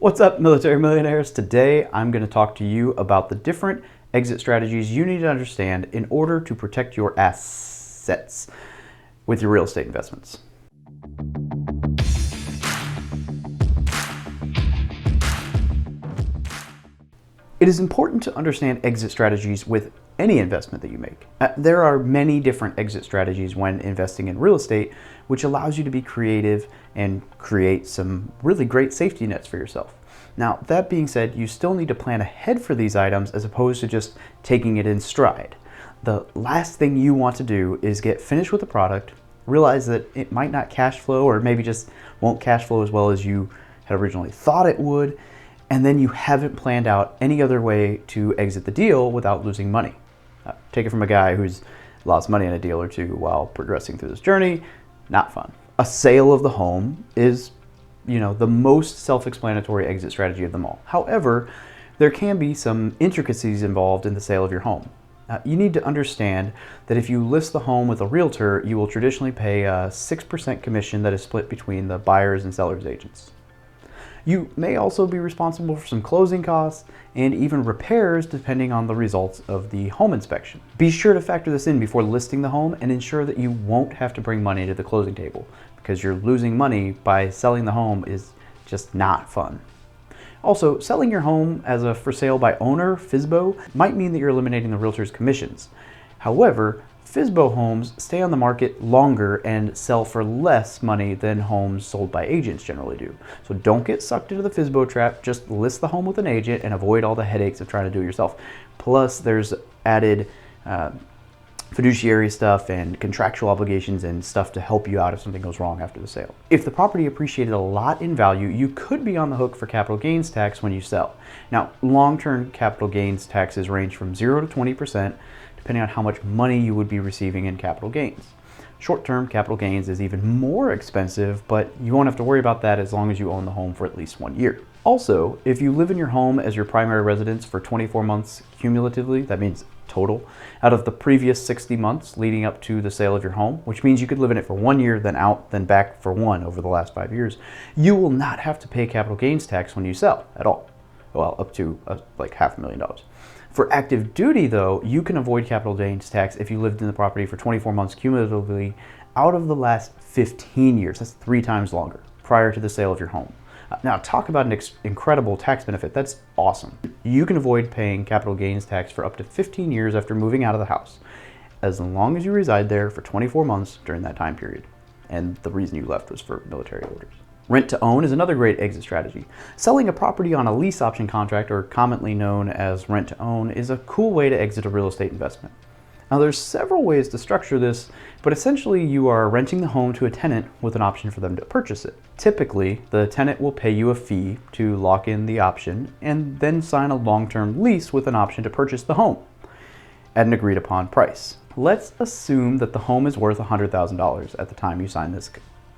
What's up, military millionaires? Today I'm going to talk to you about the different exit strategies you need to understand in order to protect your assets with your real estate investments. It is important to understand exit strategies with any investment that you make. There are many different exit strategies when investing in real estate, which allows you to be creative and create some really great safety nets for yourself. Now, that being said, you still need to plan ahead for these items as opposed to just taking it in stride. The last thing you want to do is get finished with the product, realize that it might not cash flow or maybe just won't cash flow as well as you had originally thought it would, and then you haven't planned out any other way to exit the deal without losing money. Take it from a guy who's lost money in a deal or two while progressing through this journey. Not fun. A sale of the home is, the most self-explanatory exit strategy of them all. However, there can be some intricacies involved in the sale of your home. You need to understand that if you list the home with a realtor, you will traditionally pay a 6% commission that is split between the buyer's and seller's agents. You may also be responsible for some closing costs and even repairs depending on the results of the home inspection. Be sure to factor this in before listing the home and ensure that you won't have to bring money to the closing table, because you're losing money by selling the home is just not fun. Also, selling your home as a for sale by owner, FSBO, might mean that you're eliminating the realtor's commissions. However, FSBO homes stay on the market longer and sell for less money than homes sold by agents generally do. So don't get sucked into the FSBO trap. Just list the home with an agent and avoid all the headaches of trying to do it yourself. Plus, there's added fiduciary stuff and contractual obligations and stuff to help you out if something goes wrong after the sale. If the property appreciated a lot in value, you could be on the hook for capital gains tax when you sell. Now, long-term capital gains taxes range from 0 to 20%, depending on how much money you would be receiving in capital gains. Short-term capital gains is even more expensive, but you won't have to worry about that as long as you own the home for at least 1 year. Also, if you live in your home as your primary residence for 24 months cumulatively, that means total, out of the previous 60 months leading up to the sale of your home, which means you could live in it for 1 year, then out, then back for one over the last 5 years, you will not have to pay capital gains tax when you sell at all. Well, up to like $500,000. For active duty, though, you can avoid capital gains tax if you lived in the property for 24 months cumulatively out of the last 15 years. That's 3 times longer prior to the sale of your home. Now, talk about an incredible tax benefit. That's awesome. You can avoid paying capital gains tax for up to 15 years after moving out of the house, as long as you reside there for 24 months during that time period. And the reason you left was for military orders. Rent to own is another great exit strategy. Selling a property on a lease option contract, or commonly known as rent to own, is a cool way to exit a real estate investment. Now, there's several ways to structure this, but essentially you are renting the home to a tenant with an option for them to purchase it. Typically, the tenant will pay you a fee to lock in the option and then sign a long-term lease with an option to purchase the home at an agreed upon price. Let's assume that the home is worth $100,000 at the time you sign this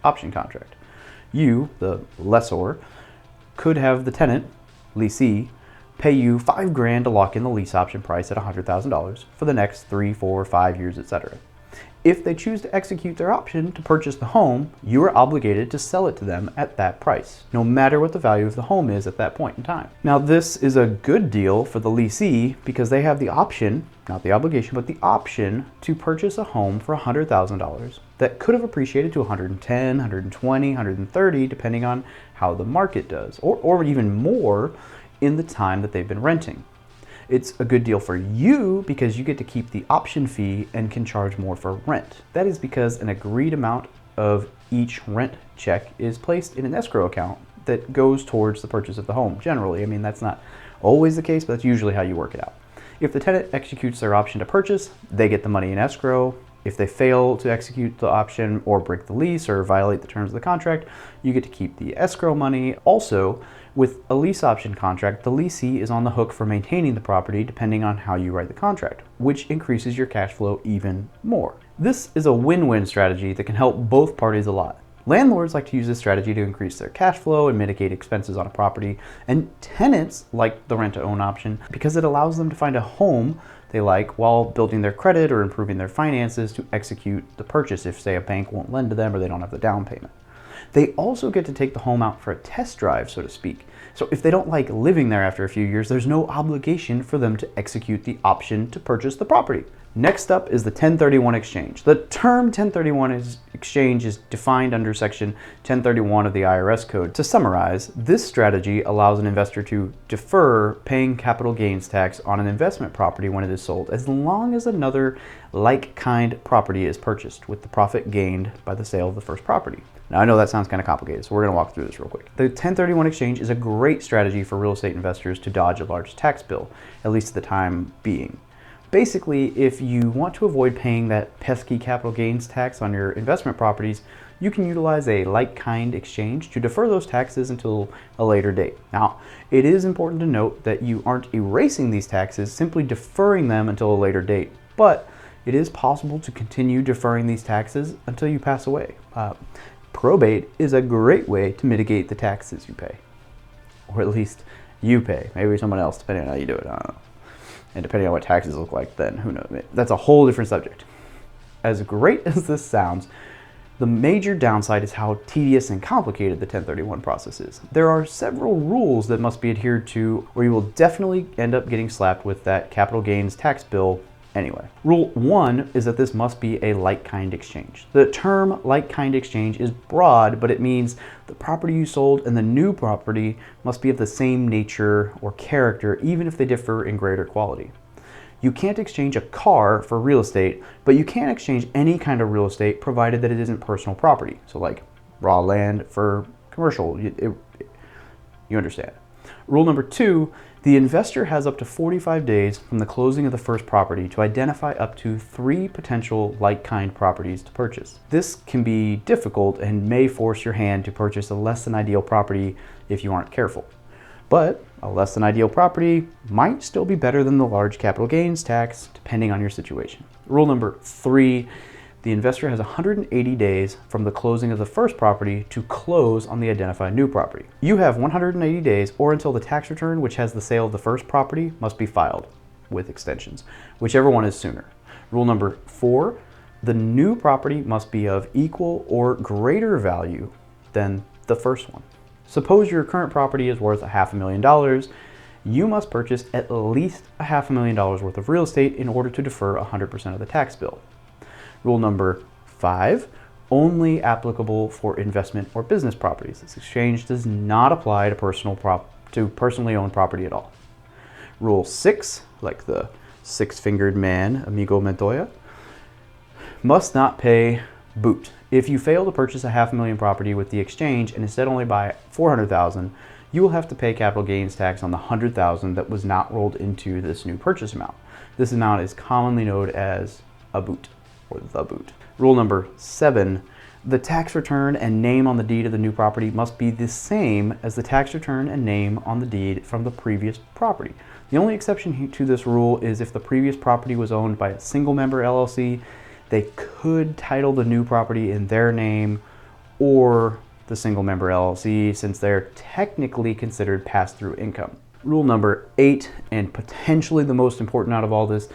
option contract. You, the lessor, could have the tenant, leasee, pay you $5,000 to lock in the lease option price at $100,000 for the next 3, 4, 5 years, etc. If they choose to execute their option to purchase the home, you are obligated to sell it to them at that price, no matter what the value of the home is at that point in time. Now, this is a good deal for the leasee because they have the option, not the obligation, but the option to purchase a home for $100,000 that could have appreciated to 110, 120, 130, depending on how the market does, or even more in the time that they've been renting. It's a good deal for you because you get to keep the option fee and can charge more for rent. That is because an agreed amount of each rent check is placed in an escrow account that goes towards the purchase of the home. Generally, I mean, that's not always the case, but that's usually how you work it out. If the tenant executes their option to purchase, they get the money in escrow. If they fail to execute the option or break the lease or violate the terms of the contract, you get to keep the escrow money. Also, with a lease option contract, the leasee is on the hook for maintaining the property depending on how you write the contract, which increases your cash flow even more. This is a win-win strategy that can help both parties a lot. Landlords like to use this strategy to increase their cash flow and mitigate expenses on a property, and tenants like the rent-to-own option because it allows them to find a home they like while building their credit or improving their finances to execute the purchase if, say, a bank won't lend to them or they don't have the down payment. They also get to take the home out for a test drive, so to speak. So if they don't like living there after a few years, there's no obligation for them to execute the option to purchase the property. Next up is the 1031 exchange. The term 1031 exchange is defined under section 1031 of the IRS code. To summarize, this strategy allows an investor to defer paying capital gains tax on an investment property when it is sold, as long as another like-kind property is purchased with the profit gained by the sale of the first property. Now, I know that sounds kind of complicated, so we're going to walk through this real quick. The 1031 exchange is a great strategy for real estate investors to dodge a large tax bill, at least at the time being. Basically, if you want to avoid paying that pesky capital gains tax on your investment properties, you can utilize a like-kind exchange to defer those taxes until a later date. Now, it is important to note that you aren't erasing these taxes, simply deferring them until a later date. But it is possible to continue deferring these taxes until you pass away. Probate is a great way to mitigate the taxes you pay, or at least you pay. Maybe someone else, depending on how you do it. I don't know. And depending on what taxes look like, then who knows? That's a whole different subject. As great as this sounds, the major downside is how tedious and complicated the 1031 process is. There are several rules that must be adhered to, or you will definitely end up getting slapped with that capital gains tax bill anyway. Rule 1 is that this must be a like-kind exchange. The term like-kind exchange is broad, but it means the property you sold and the new property must be of the same nature or character, even if they differ in greater quality. You can't exchange a car for real estate, but you can exchange any kind of real estate provided that it isn't personal property. So like raw land for commercial, you understand. Rule number 2, the investor has up to 45 days from the closing of the first property to identify up to 3 potential like-kind properties to purchase. This can be difficult and may force your hand to purchase a less than ideal property if you aren't careful. But a less than ideal property might still be better than the large capital gains tax, depending on your situation. Rule number 3, the investor has 180 days from the closing of the first property to close on the identified new property. You have 180 days or until the tax return, which has the sale of the first property, must be filed with extensions, whichever one is sooner. Rule number 4, the new property must be of equal or greater value than the first one. Suppose your current property is worth $500,000. You must purchase at least $500,000 worth of real estate in order to defer 100% of the tax bill. Rule number 5, only applicable for investment or business properties. This exchange does not apply to personally owned property at all. Rule 6, like the six-fingered man, amigo Montoya, must not pay boot. If you fail to purchase a $500,000 property with the exchange and instead only buy $400,000, you will have to pay capital gains tax on the $100,000 that was not rolled into this new purchase amount. This amount is commonly known as a boot, or the boot. Rule number 7, the tax return and name on the deed of the new property must be the same as the tax return and name on the deed from the previous property. The only exception to this rule is if the previous property was owned by a single member LLC, they could title the new property in their name or the single member LLC, since they're technically considered pass-through income. Rule number 8, and potentially the most important out of all this,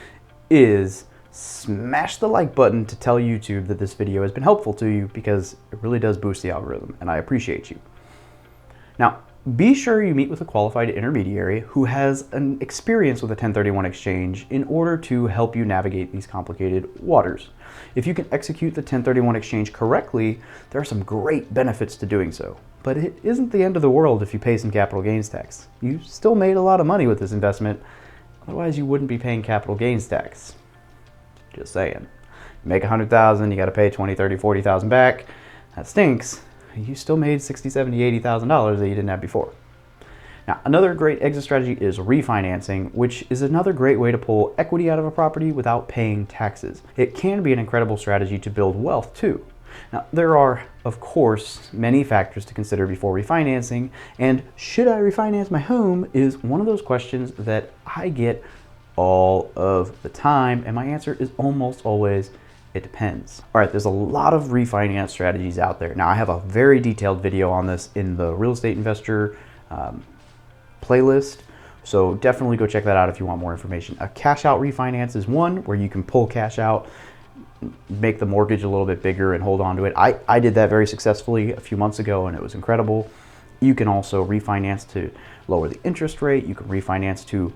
is smash the like button to tell YouTube that this video has been helpful to you, because it really does boost the algorithm, and I appreciate you. Now, be sure you meet with a qualified intermediary who has an experience with a 1031 exchange in order to help you navigate these complicated waters. If you can execute the 1031 exchange correctly, there are some great benefits to doing so. But it isn't the end of the world if you pay some capital gains tax. You still made a lot of money with this investment, otherwise you wouldn't be paying capital gains tax. Just saying. You make $100,000, you gotta pay $20,000, $30,000, $40,000 back. That stinks. You still made $60,000, $70,000, $80,000 that you didn't have before. Now, another great exit strategy is refinancing, which is another great way to pull equity out of a property without paying taxes. It can be an incredible strategy to build wealth too. Now, there are, of course, many factors to consider before refinancing, and should I refinance my home is one of those questions that I get all of the time, and my answer is almost always, it depends. All right, there's a lot of refinance strategies out there. Now, I have a very detailed video on this in the Real Estate Investor playlist, so definitely go check that out if you want more information. A cash out refinance is one where you can pull cash out make the mortgage a little bit bigger and hold on to it. I did that very successfully a few months ago, and it was incredible. You can also refinance to lower the interest rate. You can refinance to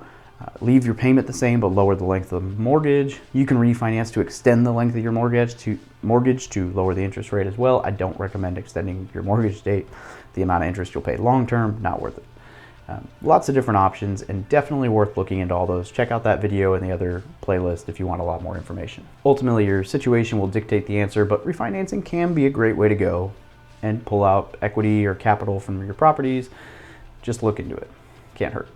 leave your payment the same but lower the length of the mortgage. You can refinance to extend the length of your mortgage to lower the interest rate as well. I don't recommend extending your mortgage date. The amount of interest you'll pay long term, not worth it. Lots of different options, and definitely worth looking into all those. Check out that video and the other playlist if you want a lot more information. Ultimately, your situation will dictate the answer, but refinancing can be a great way to go and pull out equity or capital from your properties. Just look into it. Can't hurt.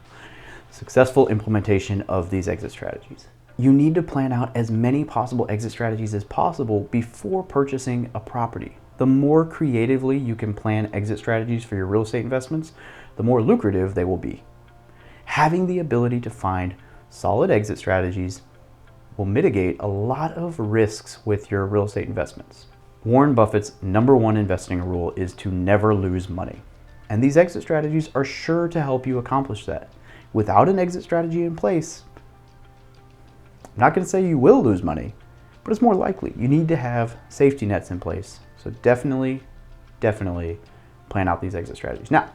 Successful implementation of these exit strategies. You need to plan out as many possible exit strategies as possible before purchasing a property. The more creatively you can plan exit strategies for your real estate investments, the more lucrative they will be. Having the ability to find solid exit strategies will mitigate a lot of risks with your real estate investments. Warren Buffett's #1 investing rule is to never lose money. And these exit strategies are sure to help you accomplish that. Without an exit strategy in place, I'm not going to say you will lose money, but it's more likely. You need to have safety nets in place. So definitely plan out these exit strategies. Now,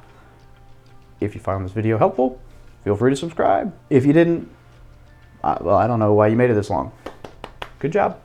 if you found this video helpful, feel free to subscribe. If you didn't, well, I don't know why you made it this long. Good job.